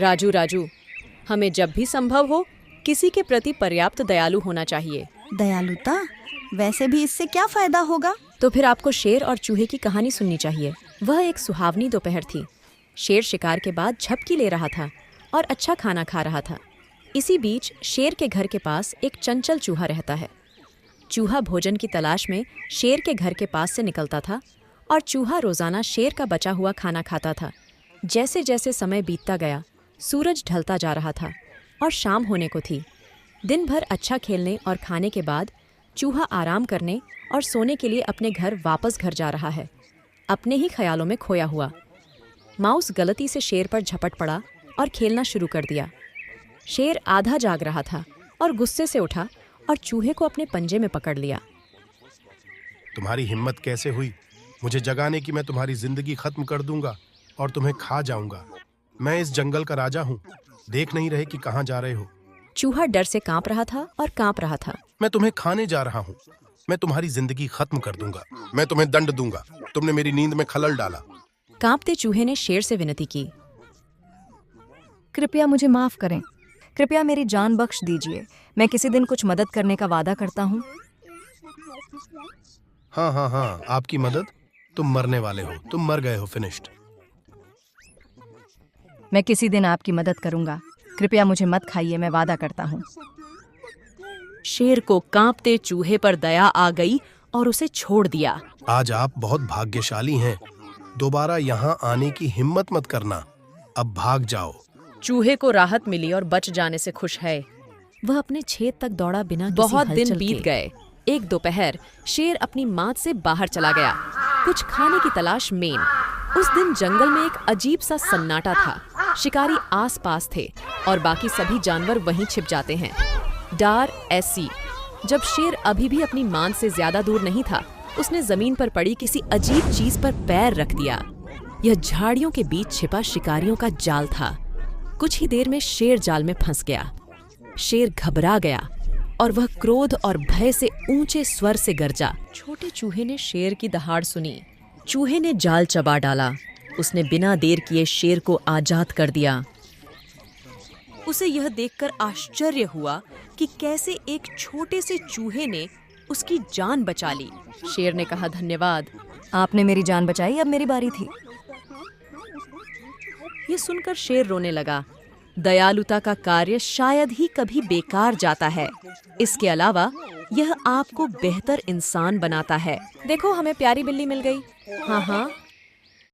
राजू राजू, हमें जब भी संभव हो किसी के प्रति पर्याप्त दयालु होना चाहिए। दयालुता? वैसे भी इससे क्या फायदा होगा? तो फिर आपको शेर और चूहे की कहानी सुननी चाहिए। वह एक सुहावनी दोपहर थी। शेर शिकार के बाद झपकी ले रहा था और अच्छा खाना खा रहा था। इसी बीच शेर के घर के पास एक चंचल चूहा रहता है। चूहा भोजन की तलाश में शेर के घर के पास से निकलता था और चूहा रोजाना शेर का बचा हुआ खाना खाता था। जैसे जैसे समय बीतता गया, सूरज ढलता जा रहा था और शाम होने को थी। दिन भर अच्छा खेलने और खाने के बाद चूहा आराम करने और सोने के लिए अपने घर वापस घर जा रहा है, अपने ही ख्यालों में खोया हुआ। माउस गलती से शेर पर झपट पड़ा और खेलना शुरू कर दिया। शेर आधा जाग रहा था और गुस्से से उठा और चूहे को अपने पंजे में पकड़ लिया। तुम्हारी हिम्मत कैसे हुई मुझे जगाने की? मैं तुम्हारी जिंदगी खत्म कर दूंगा और तुम्हें खा जाऊंगा। मैं इस जंगल का राजा हूँ। देख नहीं रहे कि कहाँ जा रहे हो? चूहा डर से कांप रहा था और कांप रहा था। मैं तुम्हें खाने जा रहा हूँ। मैं तुम्हारी जिंदगी खत्म कर दूंगा। मैं तुम्हें दंड दूंगा। तुमने मेरी नींद में खलल डाला। कांपते चूहे ने शेर से विनती की। कृपया मुझे माफ करें। कृपया मेरी जान बख्श दीजिए। मैं किसी दिन कुछ मदद करने का वादा करता हूँ। हाँ हाँ हाँ, आपकी मदद? तुम मरने वाले हो। तुम मर गए हो। फिनिश्ड। मैं किसी दिन आपकी मदद करूंगा। कृपया मुझे मत खाइए, मैं वादा करता हूँ। शेर को कांपते चूहे पर दया आ गई और उसे छोड़ दिया। आज आप बहुत भाग्यशाली हैं। दोबारा यहाँ आने की हिम्मत मत करना। अब भाग जाओ। चूहे को राहत मिली और बच जाने से खुश है। वह अपने छेद तक दौड़ा बिना किसी बहुत हलचल दिन बीत के। गए। एक दोपहर शेर अपनी माँ से बाहर चला गया, कुछ खाने की तलाश में। उस दिन जंगल में एक अजीब सा सन्नाटा था। शिकारी आसपास थे और बाकी सभी जानवर वहीं छिप जाते हैं। डार ऐसी। जब शेर अभी भी अपनी मान से ज्यादा दूर नहीं था, उसने जमीन पर पड़ी किसी अजीब चीज पर पैर रख दिया। यह झाड़ियों के बीच छिपा शिकारियों का जाल था। कुछ ही देर में शेर जाल में फंस गया। शेर घबरा गया और वह क्रोध और भय से ऊंचे स्वर से गरजा। छोटे चूहे ने शेर की दहाड़ सुनी। चूहे ने जाल चबा डाला। उसने बिना देर किए शेर को आजाद कर दिया। उसे यह देखकर आश्चर्य हुआ कि कैसे एक छोटे से चूहे ने उसकी जान बचा ली। शेर ने कहा, धन्यवाद। आपने मेरी जान बचाई, अब मेरी बारी थी। ये सुनकर शेर रोने लगा। दयालुता का कार्य शायद ही कभी बेकार जाता है। इसके अलावा यह आपको बेहतर इंसान बनाता है। देखो, हमें प्यारी बिल्ली मिल गई। हाँ हाँ,